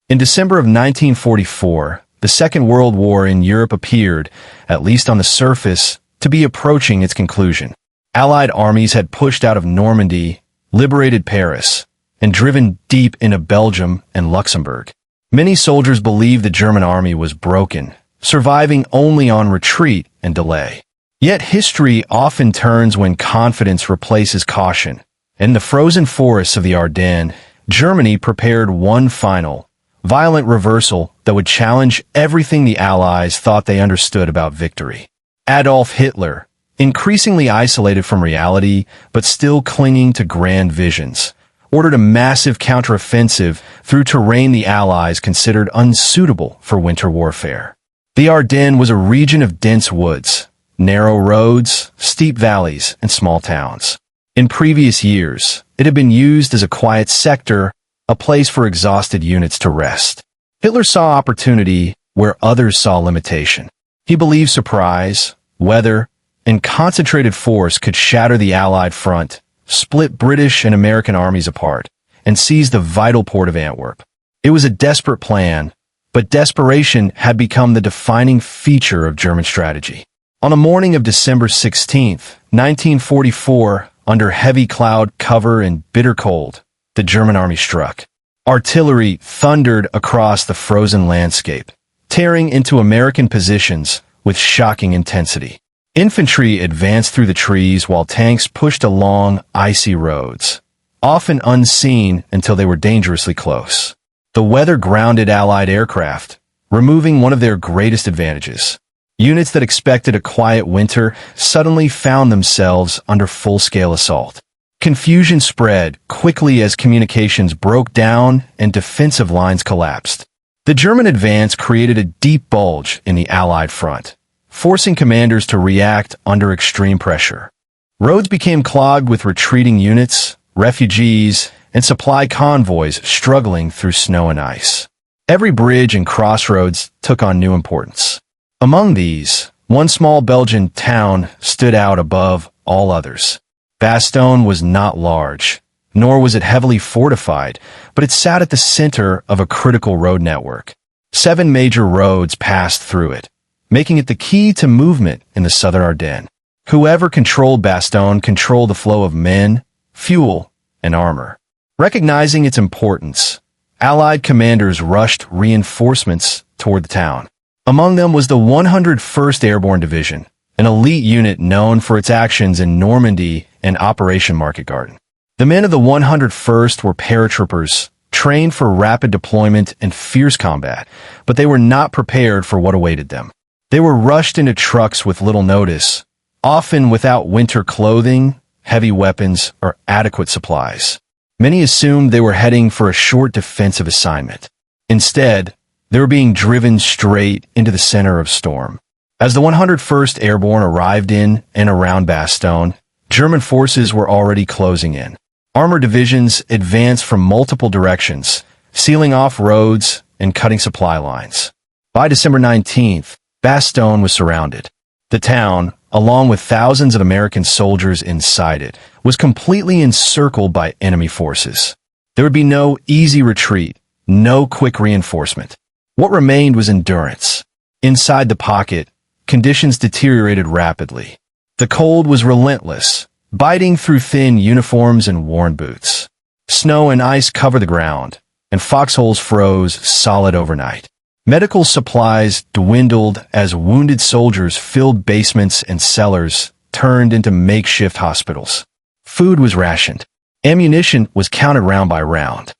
In December of 1944, the Second World War in Europe appeared, at least on the surface, to be approaching its conclusion. Allied armies had pushed out of Normandy, liberated Paris, and driven deep into Belgium and Luxembourg. Many soldiers believed the German army was broken, surviving only on retreat and delay. Yet history often turns when confidence replaces caution. In the frozen forests of the Ardennes, Germany prepared one final, violent reversal that would challenge everything the Allies thought they understood about victory. Adolf Hitler, increasingly isolated from reality but still clinging to grand visions, ordered a massive counteroffensive through terrain the Allies considered unsuitable for winter warfare. The Ardennes was a region of dense woods, narrow roads, steep valleys, and small towns. In previous years, it had been used as a quiet sector, a place for exhausted units to rest. Hitler saw opportunity where others saw limitation. He believed surprise, weather, and concentrated force could shatter the Allied front, split British and American armies apart, and seize the vital port of Antwerp. It was a desperate plan, but desperation had become the defining feature of German strategy. On the morning of December 16, 1944, under heavy cloud cover and bitter cold, the German army struck. Artillery thundered across the frozen landscape, tearing into American positions with shocking intensity. Infantry advanced through the trees while tanks pushed along icy roads, often unseen until they were dangerously close. The weather grounded Allied aircraft, removing one of their greatest advantages. Units that expected a quiet winter suddenly found themselves under full-scale assault. Confusion spread quickly as communications broke down and defensive lines collapsed. The German advance created a deep bulge in the Allied front, forcing commanders to react under extreme pressure. Roads became clogged with retreating units, refugees, and supply convoys struggling through snow and ice. Every bridge and crossroads took on new importance. Among these, one small Belgian town stood out above all others. Bastogne was not large, nor was it heavily fortified, but it sat at the center of a critical road network. 7 major roads passed through it, making it the key to movement in the southern Ardennes. Whoever controlled Bastogne controlled the flow of men, fuel, and armor. Recognizing its importance, Allied commanders rushed reinforcements toward the town. Among them was the 101st Airborne Division, an elite unit known for its actions in Normandy and Operation Market Garden. The men of the 101st were paratroopers, trained for rapid deployment and fierce combat, but they were not prepared for what awaited them. They were rushed into trucks with little notice, often without winter clothing, heavy weapons, or adequate supplies. Many assumed they were heading for a short defensive assignment. Instead, they were being driven straight into the center of storm. As the 101st Airborne arrived in and around Bastogne, German forces were already closing in. Armored divisions advanced from multiple directions, sealing off roads and cutting supply lines. By December 19th, Bastogne was surrounded. The town, along with thousands of American soldiers inside it, was completely encircled by enemy forces. There would be no easy retreat, no quick reinforcement. What remained was endurance. Inside the pocket, conditions deteriorated rapidly. The cold was relentless, biting through thin uniforms and worn boots. Snow and ice covered the ground, and foxholes froze solid overnight. Medical supplies dwindled as wounded soldiers filled basements and cellars, turned into makeshift hospitals. Food was rationed. Ammunition was counted round by round.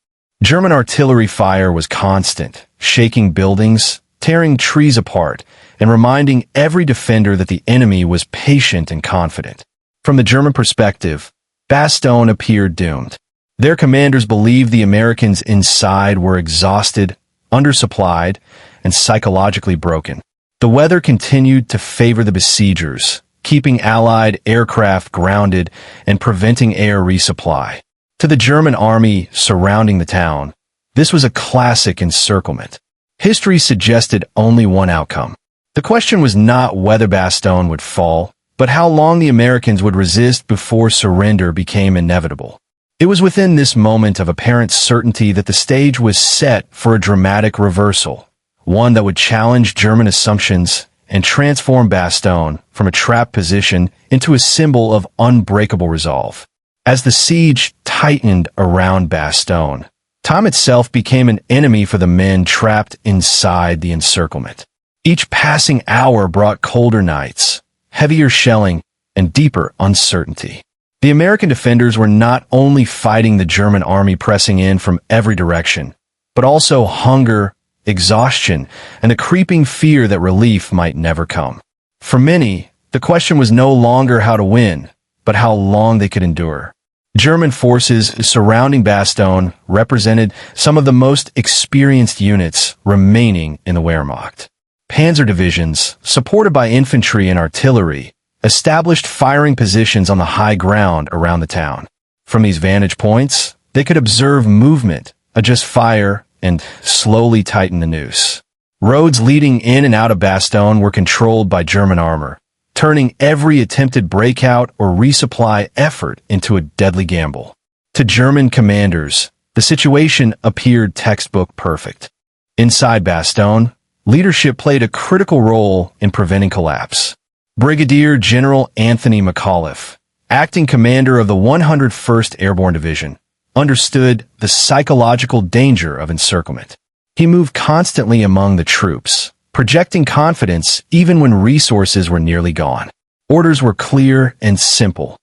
German artillery fire was constant, shaking buildings, tearing trees apart, and reminding every defender that the enemy was patient and confident. From the German perspective, Bastogne appeared doomed. Their commanders believed the Americans inside were exhausted, undersupplied, and psychologically broken. The weather continued to favor the besiegers, keeping Allied aircraft grounded and preventing air resupply. To the German army surrounding the town, this was a classic encirclement. History suggested only one outcome. The question was not whether Bastogne would fall, but how long the Americans would resist before surrender became inevitable. It was within this moment of apparent certainty that the stage was set for a dramatic reversal, one that would challenge German assumptions and transform Bastogne from a trapped position into a symbol of unbreakable resolve. As the siege tightened around Bastogne, time itself became an enemy for the men trapped inside the encirclement. Each passing hour brought colder nights, heavier shelling, and deeper uncertainty. The American defenders were not only fighting the German army pressing in from every direction, but also hunger, exhaustion, and the creeping fear that relief might never come. For many, the question was no longer how to win, but how long they could endure. German forces surrounding Bastogne represented some of the most experienced units remaining in the Wehrmacht. Panzer divisions, supported by infantry and artillery, established firing positions on the high ground around the town. From these vantage points, they could observe movement, adjust fire, and slowly tighten the noose. Roads leading in and out of Bastogne were controlled by German armor, turning every attempted breakout or resupply effort into a deadly gamble. To German commanders, the situation appeared textbook perfect. Inside Bastogne, leadership played a critical role in preventing collapse. Brigadier General Anthony McAuliffe, acting commander of the 101st Airborne Division, understood the psychological danger of encirclement. He moved constantly among the troops, projecting confidence even when resources were nearly gone. Orders were clear and simple.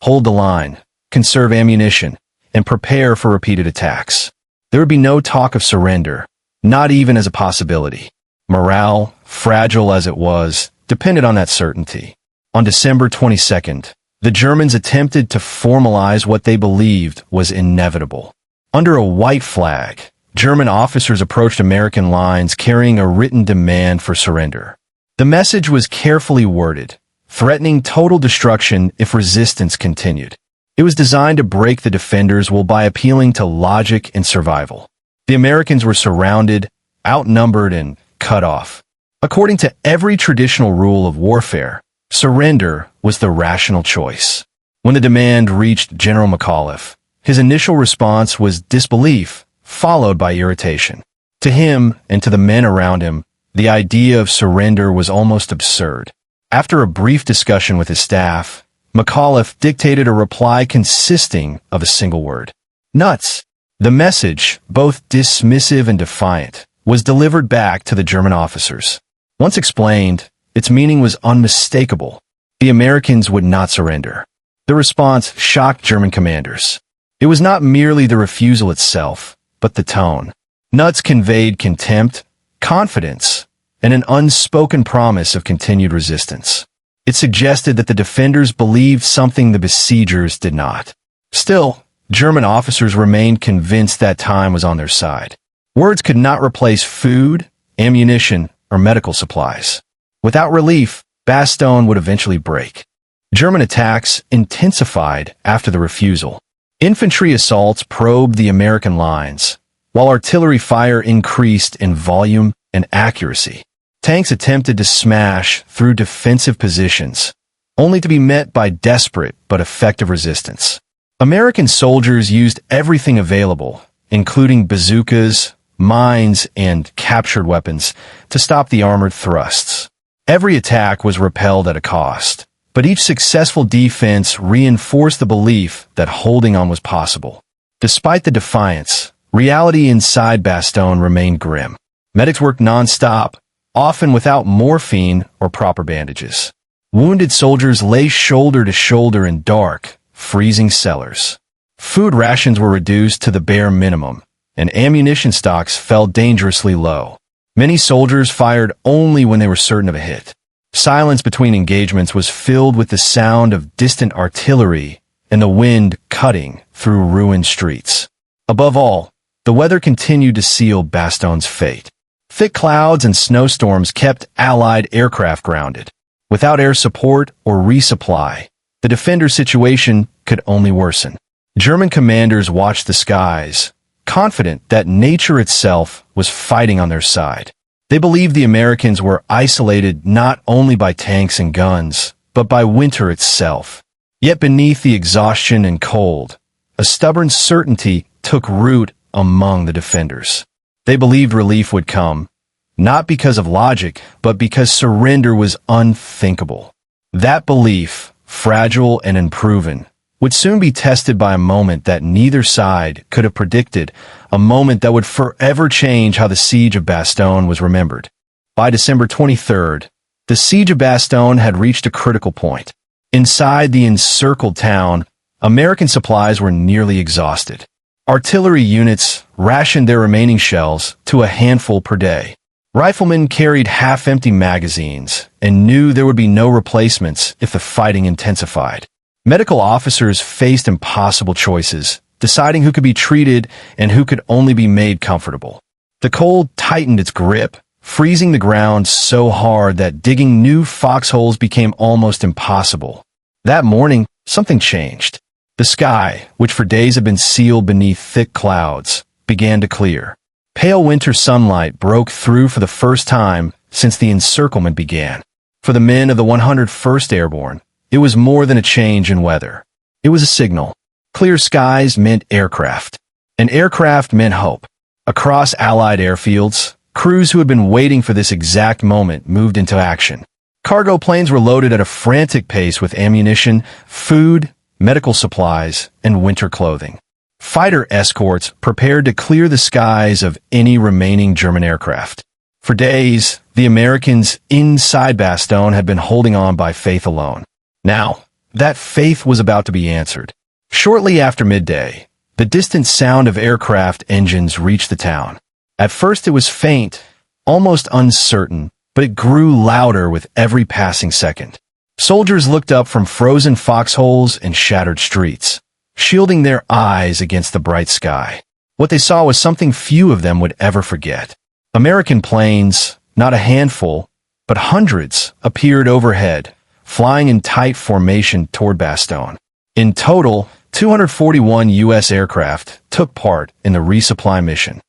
Hold the line, conserve ammunition, and prepare for repeated attacks. There would be no talk of surrender, not even as a possibility. Morale, fragile as it was, depended on that certainty. On December 22nd, the Germans attempted to formalize what they believed was inevitable. Under a white flag, German officers approached American lines carrying a written demand for surrender. The message was carefully worded, threatening total destruction if resistance continued. It was designed to break the defenders while by appealing to logic and survival. The Americans were surrounded, outnumbered, and cut off. According to every traditional rule of warfare, surrender was the rational choice. When the demand reached General McAuliffe, his initial response was disbelief, followed by irritation. To him and to the men around him, the idea of surrender was almost absurd. After a brief discussion with his staff, McAuliffe dictated a reply consisting of a single word: nuts. The message, both dismissive and defiant, was delivered back to the German officers. Once explained, its meaning was unmistakable. The Americans would not surrender. The response shocked German commanders. It was not merely the refusal itself, but the tone. Nuts conveyed contempt, confidence, and an unspoken promise of continued resistance. It suggested that the defenders believed something the besiegers did not. Still, German officers remained convinced that time was on their side. Words could not replace food, ammunition, or medical supplies. Without relief, Bastogne would eventually break. German attacks intensified after the refusal. Infantry assaults probed the American lines, while artillery fire increased in volume and accuracy. Tanks attempted to smash through defensive positions, only to be met by desperate but effective resistance. American soldiers used everything available, including bazookas, mines, and captured weapons, to stop the armored thrusts. Every attack was repelled at a cost, but each successful defense reinforced the belief that holding on was possible. Despite the defiance, reality inside Bastogne remained grim. Medics worked non-stop, often without morphine or proper bandages. Wounded soldiers lay shoulder to shoulder in dark, freezing cellars. Food rations were reduced to the bare minimum, and ammunition stocks fell dangerously low. Many soldiers fired only when they were certain of a hit. Silence between engagements was filled with the sound of distant artillery and the wind cutting through ruined streets. Above all, the weather continued to seal Bastogne's fate. Thick clouds and snowstorms kept Allied aircraft grounded. Without air support or resupply, the defender situation could only worsen. German commanders watched the skies, confident that nature itself was fighting on their side. They believed the Americans were isolated not only by tanks and guns, but by winter itself. Yet beneath the exhaustion and cold, a stubborn certainty took root among the defenders. They believed relief would come, not because of logic, but because surrender was unthinkable. That belief, fragile and unproven, would soon be tested by a moment that neither side could have predicted, a moment that would forever change how the siege of Bastogne was remembered. By December 23rd, the siege of Bastogne had reached a critical point. Inside the encircled town, American supplies were nearly exhausted. Artillery units rationed their remaining shells to a handful per day. Riflemen carried half-empty magazines and knew there would be no replacements if the fighting intensified. Medical officers faced impossible choices, deciding who could be treated and who could only be made comfortable. The cold tightened its grip, freezing the ground so hard that digging new foxholes became almost impossible. That morning, something changed. The sky, which for days had been sealed beneath thick clouds, began to clear. Pale winter sunlight broke through for the first time since the encirclement began. For the men of the 101st Airborne, it was more than a change in weather. It was a signal. Clear skies meant aircraft, and aircraft meant hope. Across Allied airfields, crews who had been waiting for this exact moment moved into action. Cargo planes were loaded at a frantic pace with ammunition, food, medical supplies, and winter clothing. Fighter escorts prepared to clear the skies of any remaining German aircraft. For days, the Americans inside Bastogne had been holding on by faith alone. Now, that faith was about to be answered. Shortly after midday, the distant sound of aircraft engines reached the town. At first it was faint, almost uncertain, but it grew louder with every passing second. Soldiers looked up from frozen foxholes and shattered streets, shielding their eyes against the bright sky. What they saw was something few of them would ever forget. American planes, not a handful, but hundreds, appeared overhead, flying in tight formation toward Bastogne. In total, 241 U.S. aircraft took part in the resupply mission.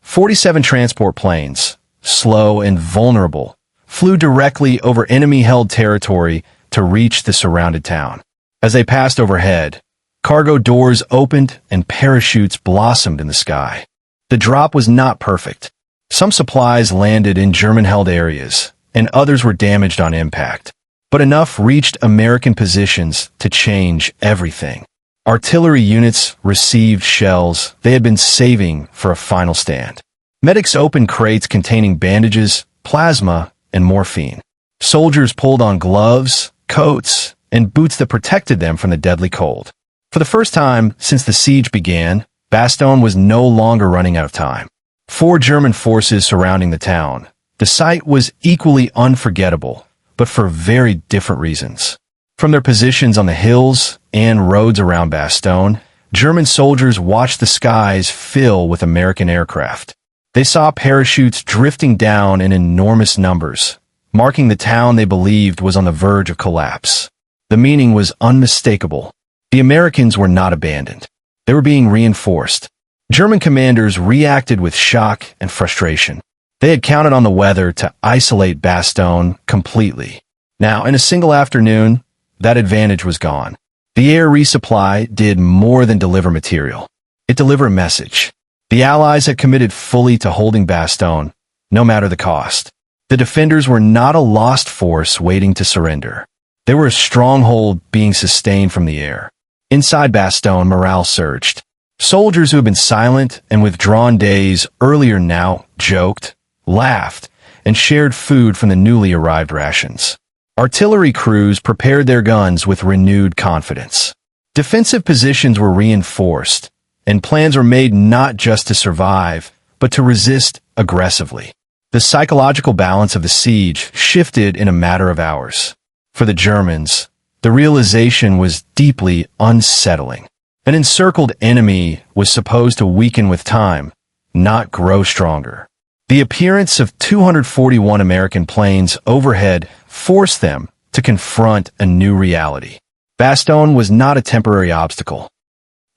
47 transport planes, slow and vulnerable, flew directly over enemy-held territory to reach the surrounded town. As they passed overhead, cargo doors opened and parachutes blossomed in the sky. The drop was not perfect. Some supplies landed in German-held areas, and others were damaged on impact. But enough reached American positions to change everything. Artillery units received shells they had been saving for a final stand. Medics opened crates containing bandages, plasma, and morphine. Soldiers pulled on gloves, coats, and boots that protected them from the deadly cold. For the first time since the siege began, Bastogne was no longer running out of time. 4 German forces surrounding the town. The sight was equally unforgettable, but for very different reasons. From their positions on the hills and roads around Bastogne, German soldiers watched the skies fill with American aircraft. They saw parachutes drifting down in enormous numbers, marking the town they believed was on the verge of collapse. The meaning was unmistakable. The Americans were not abandoned. They were being reinforced. German commanders reacted with shock and frustration. They had counted on the weather to isolate Bastogne completely. Now, in a single afternoon, that advantage was gone. The air resupply did more than deliver material. It delivered a message. The Allies had committed fully to holding Bastogne, no matter the cost. The defenders were not a lost force waiting to surrender. They were a stronghold being sustained from the air. Inside Bastogne, morale surged. Soldiers who had been silent and withdrawn days earlier now joked, laughed, and shared food from the newly arrived rations. Artillery crews prepared their guns with renewed confidence. Defensive positions were reinforced, and plans were made not just to survive, but to resist aggressively. The psychological balance of the siege shifted in a matter of hours. For the Germans, the realization was deeply unsettling. An encircled enemy was supposed to weaken with time, not grow stronger. The appearance of 241 American planes overhead forced them to confront a new reality. Bastogne was not a temporary obstacle.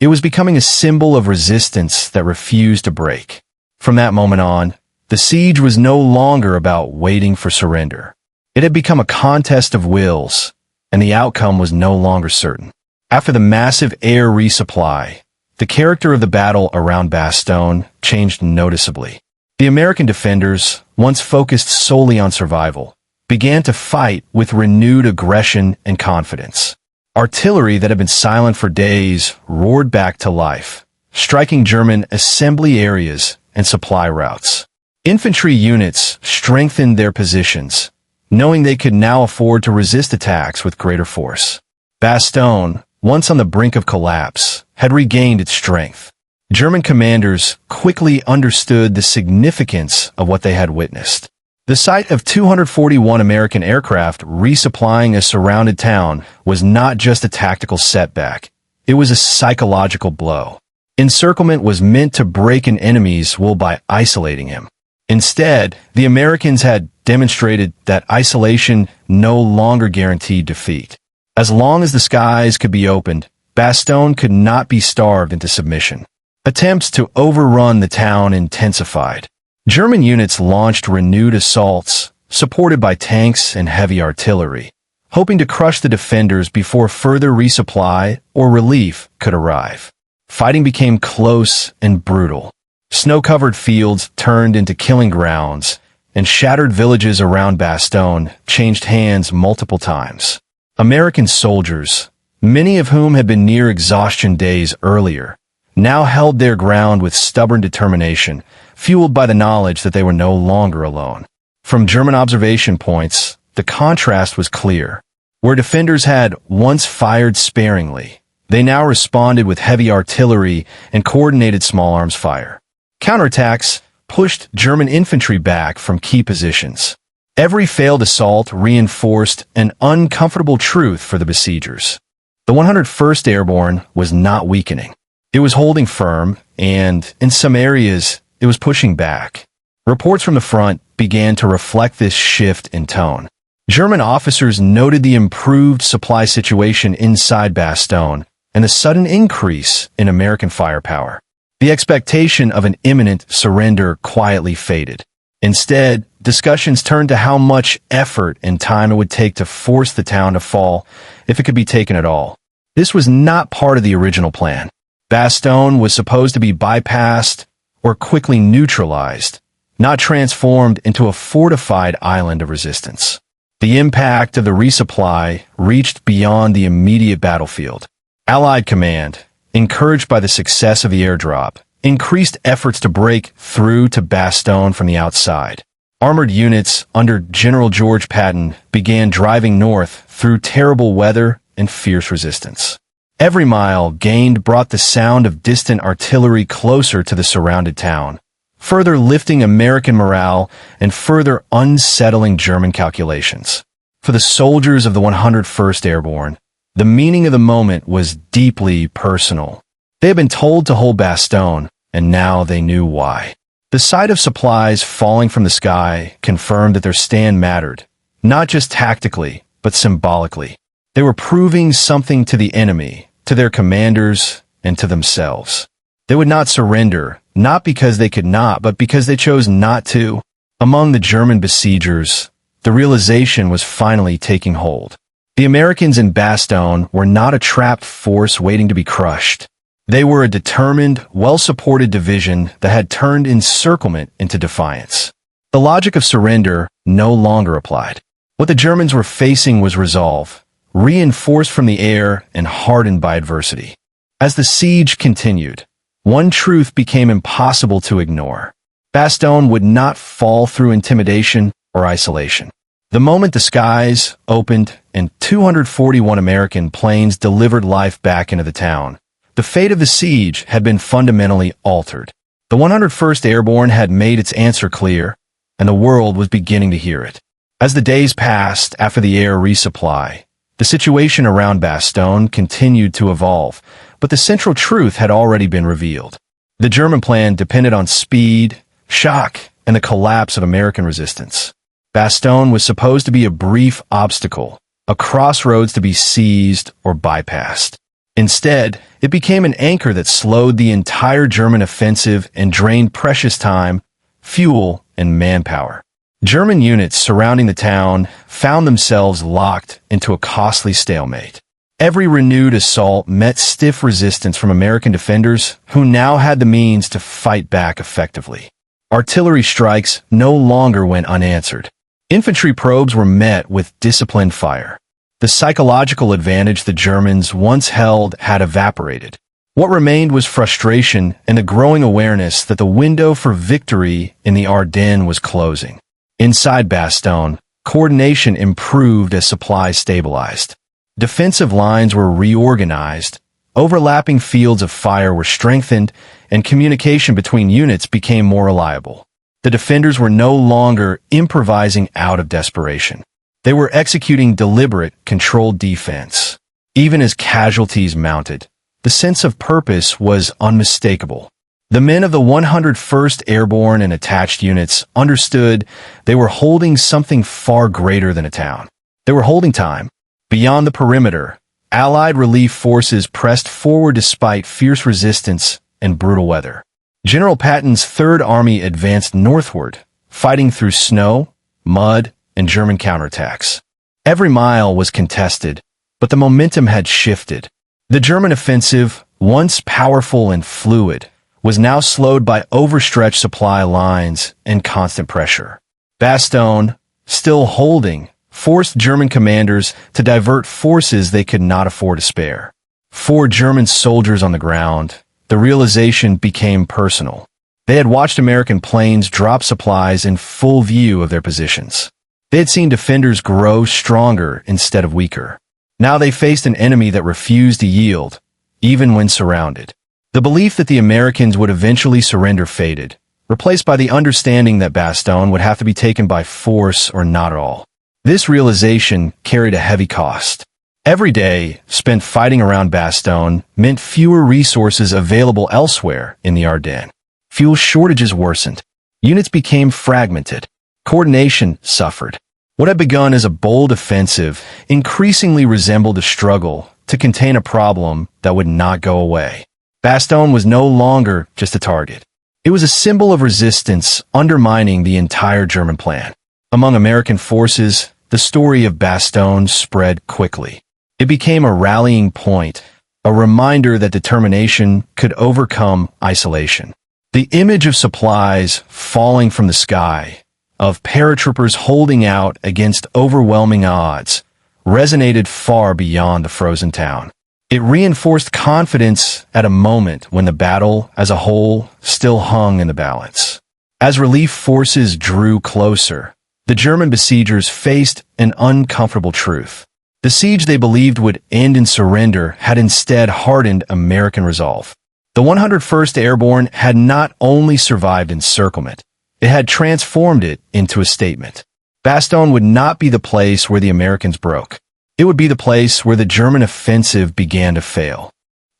It was becoming a symbol of resistance that refused to break. From that moment on, the siege was no longer about waiting for surrender. It had become a contest of wills, and the outcome was no longer certain. After the massive air resupply, the character of the battle around Bastogne changed noticeably. The American defenders, once focused solely on survival, began to fight with renewed aggression and confidence. Artillery that had been silent for days roared back to life, striking German assembly areas and supply routes. Infantry units strengthened their positions, knowing they could now afford to resist attacks with greater force. Bastogne, once on the brink of collapse, had regained its strength. German commanders quickly understood the significance of what they had witnessed. The sight of 241 American aircraft resupplying a surrounded town was not just a tactical setback. It was a psychological blow. Encirclement was meant to break an enemy's will by isolating him. Instead, the Americans had demonstrated that isolation no longer guaranteed defeat. As long as the skies could be opened, Bastogne could not be starved into submission. Attempts to overrun the town intensified. German units launched renewed assaults, supported by tanks and heavy artillery, hoping to crush the defenders before further resupply or relief could arrive. Fighting became close and brutal. Snow-covered fields turned into killing grounds, and shattered villages around Bastogne changed hands multiple times. American soldiers, many of whom had been near exhaustion days earlier, now held their ground with stubborn determination, fueled by the knowledge that they were no longer alone. From German observation points, the contrast was clear. Where defenders had once fired sparingly, they now responded with heavy artillery and coordinated small arms fire. Counterattacks pushed German infantry back from key positions. Every failed assault reinforced an uncomfortable truth for the besiegers. The 101st Airborne was not weakening. It was holding firm, and, in some areas, it was pushing back. Reports from the front began to reflect this shift in tone. German officers noted the improved supply situation inside Bastogne and the sudden increase in American firepower. The expectation of an imminent surrender quietly faded. Instead, discussions turned to how much effort and time it would take to force the town to fall, if it could be taken at all. This was not part of the original plan. Bastogne was supposed to be bypassed or quickly neutralized, not transformed into a fortified island of resistance. The impact of the resupply reached beyond the immediate battlefield. Allied command, encouraged by the success of the airdrop, increased efforts to break through to Bastogne from the outside. Armored units under General George Patton began driving north through terrible weather and fierce resistance. Every mile gained brought the sound of distant artillery closer to the surrounded town, further lifting American morale and further unsettling German calculations. For the soldiers of the 101st Airborne, the meaning of the moment was deeply personal. They had been told to hold Bastogne, and now they knew why. The sight of supplies falling from the sky confirmed that their stand mattered, not just tactically, but symbolically. They were proving something to the enemy, to their commanders, and to themselves. They would not surrender, not because they could not, but because they chose not to. Among the German besiegers, the realization was finally taking hold. The Americans in Bastogne were not a trapped force waiting to be crushed. They were a determined, well-supported division that had turned encirclement into defiance. The logic of surrender no longer applied. What the Germans were facing was resolve, reinforced from the air and hardened by adversity. As the siege continued, one truth became impossible to ignore. Bastogne would not fall through intimidation or isolation. The moment the skies opened and 241 American planes delivered life back into the town, the fate of the siege had been fundamentally altered. The 101st Airborne had made its answer clear, and the world was beginning to hear it. As the days passed after the air resupply, the situation around Bastogne continued to evolve, but the central truth had already been revealed. The German plan depended on speed, shock, and the collapse of American resistance. Bastogne was supposed to be a brief obstacle, a crossroads to be seized or bypassed. Instead, it became an anchor that slowed the entire German offensive and drained precious time, fuel, and manpower. German units surrounding the town found themselves locked into a costly stalemate. Every renewed assault met stiff resistance from American defenders who now had the means to fight back effectively. Artillery strikes no longer went unanswered. Infantry probes were met with disciplined fire. The psychological advantage the Germans once held had evaporated. What remained was frustration and the growing awareness that the window for victory in the Ardennes was closing. Inside Bastogne, coordination improved as supplies stabilized. Defensive lines were reorganized, overlapping fields of fire were strengthened, and communication between units became more reliable. The defenders were no longer improvising out of desperation. They were executing deliberate, controlled defense. Even as casualties mounted, the sense of purpose was unmistakable. The men of the 101st Airborne and attached units understood they were holding something far greater than a town. They were holding time. Beyond the perimeter, Allied relief forces pressed forward despite fierce resistance and brutal weather. General Patton's Third Army advanced northward, fighting through snow, mud, and German counterattacks. Every mile was contested, but the momentum had shifted. The German offensive, once powerful and fluid, was now slowed by overstretched supply lines and constant pressure. Bastogne, still holding, forced German commanders to divert forces they could not afford to spare. For German soldiers on the ground, the realization became personal. They had watched American planes drop supplies in full view of their positions. They had seen defenders grow stronger instead of weaker. Now they faced an enemy that refused to yield, even when surrounded. The belief that the Americans would eventually surrender faded, replaced by the understanding that Bastogne would have to be taken by force or not at all. This realization carried a heavy cost. Every day spent fighting around Bastogne meant fewer resources available elsewhere in the Ardennes. Fuel shortages worsened. Units became fragmented. Coordination suffered. What had begun as a bold offensive increasingly resembled a struggle to contain a problem that would not go away. Bastogne was no longer just a target. It was a symbol of resistance undermining the entire German plan. Among American forces, the story of Bastogne spread quickly. It became a rallying point, a reminder that determination could overcome isolation. The image of supplies falling from the sky, of paratroopers holding out against overwhelming odds, resonated far beyond the frozen town. It reinforced confidence at a moment when the battle as a whole still hung in the balance. As relief forces drew closer, the German besiegers faced an uncomfortable truth. The siege they believed would end in surrender had instead hardened American resolve. The 101st Airborne had not only survived encirclement, it had transformed it into a statement. Bastogne would not be the place where the Americans broke. It would be the place where the German offensive began to fail.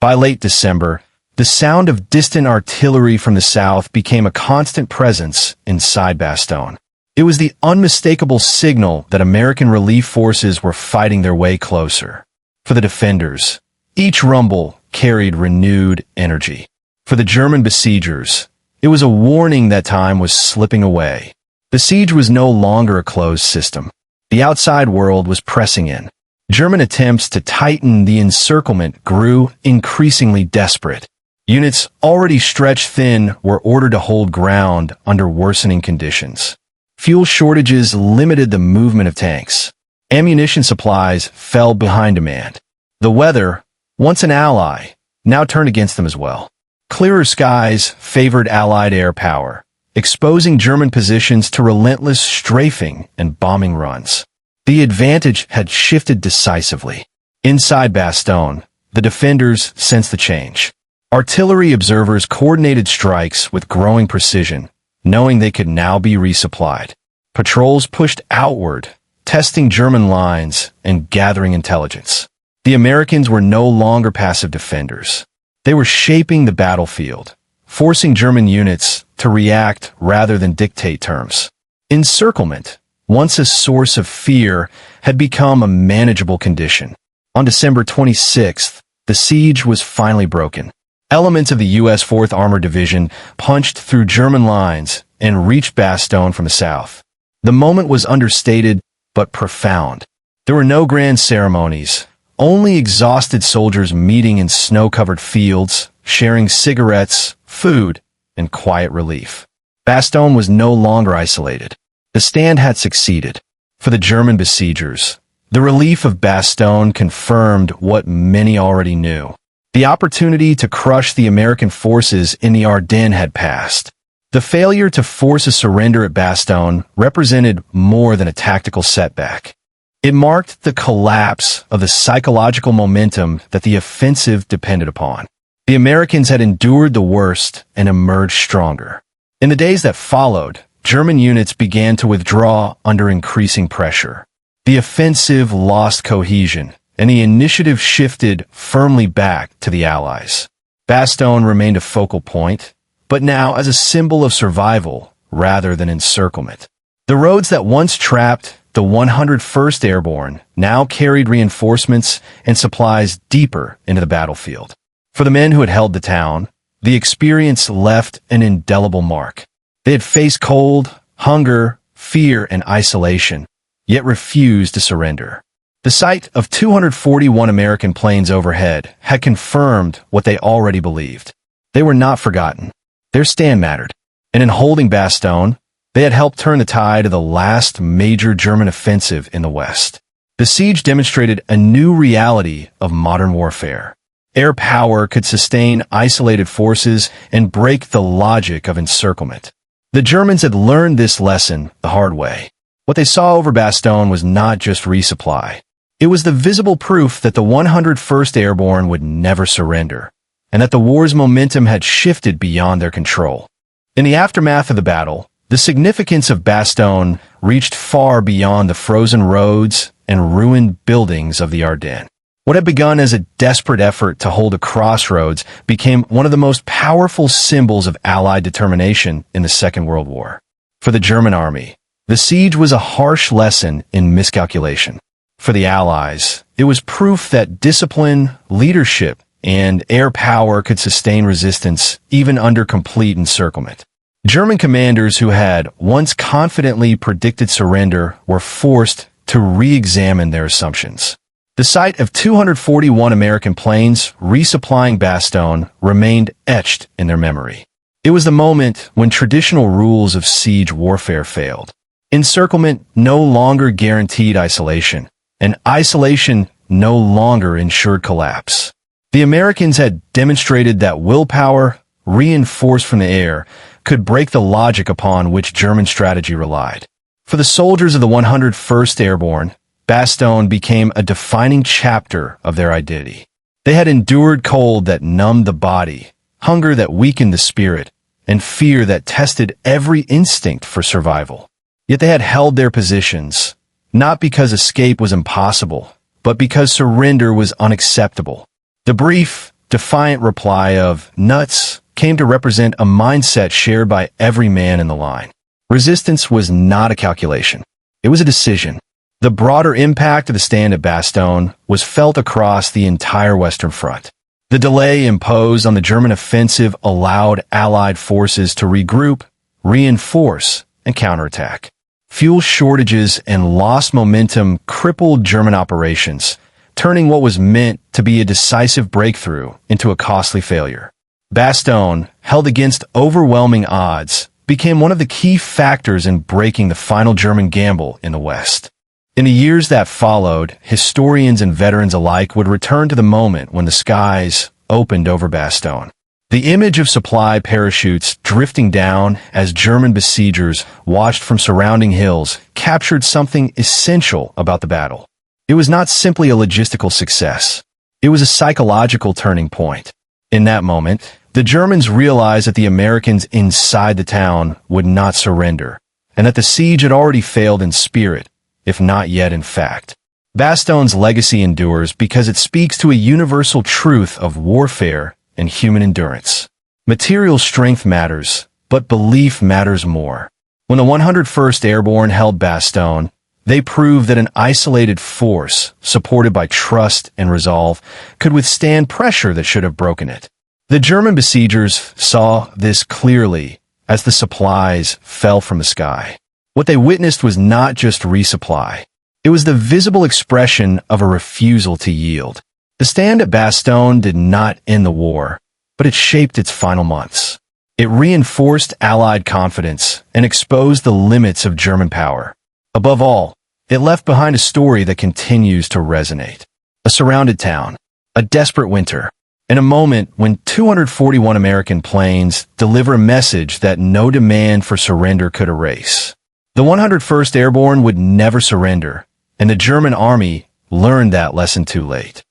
By late December, the sound of distant artillery from the south became a constant presence inside Bastogne. It was the unmistakable signal that American relief forces were fighting their way closer. For the defenders, each rumble carried renewed energy. For the German besiegers, it was a warning that time was slipping away. The siege was no longer a closed system. The outside world was pressing in. German attempts to tighten the encirclement grew increasingly desperate. Units already stretched thin were ordered to hold ground under worsening conditions. Fuel shortages limited the movement of tanks. Ammunition supplies fell behind demand. The weather, once an ally, now turned against them as well. Clearer skies favored Allied air power, exposing German positions to relentless strafing and bombing runs. The advantage had shifted decisively. Inside Bastogne, the defenders sensed the change. Artillery observers coordinated strikes with growing precision, knowing they could now be resupplied. Patrols pushed outward, testing German lines and gathering intelligence. The Americans were no longer passive defenders. They were shaping the battlefield, forcing German units to react rather than dictate terms. Encirclement, once a source of fear, had become a manageable condition. On December 26th, the siege was finally broken. Elements of the U.S. 4th Armored Division punched through German lines and reached Bastogne from the south. The moment was understated but profound. There were no grand ceremonies, only exhausted soldiers meeting in snow-covered fields, sharing cigarettes, food, and quiet relief. Bastogne was no longer isolated. The stand had succeeded. For the German besiegers, the relief of Bastogne confirmed what many already knew. The opportunity to crush the American forces in the Ardennes had passed. The failure to force a surrender at Bastogne represented more than a tactical setback. It marked the collapse of the psychological momentum that the offensive depended upon. The Americans had endured the worst and emerged stronger. In the days that followed, German units began to withdraw under increasing pressure. The offensive lost cohesion, and the initiative shifted firmly back to the Allies. Bastogne remained a focal point, but now as a symbol of survival rather than encirclement. The roads that once trapped the 101st Airborne now carried reinforcements and supplies deeper into the battlefield. For the men who had held the town, the experience left an indelible mark. They had faced cold, hunger, fear, and isolation, yet refused to surrender. The sight of 241 American planes overhead had confirmed what they already believed. They were not forgotten. Their stand mattered, and in holding Bastogne, they had helped turn the tide of the last major German offensive in the West. The siege demonstrated a new reality of modern warfare. Air power could sustain isolated forces and break the logic of encirclement. The Germans had learned this lesson the hard way. What they saw over Bastogne was not just resupply. It was the visible proof that the 101st Airborne would never surrender, and that the war's momentum had shifted beyond their control. In the aftermath of the battle, the significance of Bastogne reached far beyond the frozen roads and ruined buildings of the Ardennes. What had begun as a desperate effort to hold a crossroads became one of the most powerful symbols of Allied determination in the Second World War. For the German army, the siege was a harsh lesson in miscalculation. For the Allies, it was proof that discipline, leadership, and air power could sustain resistance even under complete encirclement. German commanders who had once confidently predicted surrender were forced to re-examine their assumptions. The sight of 241 American planes resupplying Bastogne remained etched in their memory. It was the moment when traditional rules of siege warfare failed. Encirclement no longer guaranteed isolation, and isolation no longer ensured collapse. The Americans had demonstrated that willpower, reinforced from the air, could break the logic upon which German strategy relied. For the soldiers of the 101st Airborne, Bastogne became a defining chapter of their identity. They had endured cold that numbed the body, hunger that weakened the spirit, and fear that tested every instinct for survival. Yet they had held their positions, not because escape was impossible, but because surrender was unacceptable. The brief, defiant reply of "nuts" came to represent a mindset shared by every man in the line. Resistance was not a calculation. It was a decision. The broader impact of the stand at Bastogne was felt across the entire Western Front. The delay imposed on the German offensive allowed Allied forces to regroup, reinforce, and counterattack. Fuel shortages and lost momentum crippled German operations, turning what was meant to be a decisive breakthrough into a costly failure. Bastogne, held against overwhelming odds, became one of the key factors in breaking the final German gamble in the West. In the years that followed, historians and veterans alike would return to the moment when the skies opened over Bastogne. The image of supply parachutes drifting down as German besiegers watched from surrounding hills captured something essential about the battle. It was not simply a logistical success. It was a psychological turning point. In that moment, the Germans realized that the Americans inside the town would not surrender, and that the siege had already failed in spirit, if not yet in fact. Bastogne's legacy endures because it speaks to a universal truth of warfare and human endurance. Material strength matters, but belief matters more. When the 101st Airborne held Bastogne, they proved that an isolated force, supported by trust and resolve, could withstand pressure that should have broken it. The German besiegers saw this clearly as the supplies fell from the sky. What they witnessed was not just resupply. It was the visible expression of a refusal to yield. The stand at Bastogne did not end the war, but it shaped its final months. It reinforced Allied confidence and exposed the limits of German power. Above all, it left behind a story that continues to resonate. A surrounded town, a desperate winter, and a moment when 241 American planes deliver a message that no demand for surrender could erase. The 101st Airborne would never surrender, and the German army learned that lesson too late.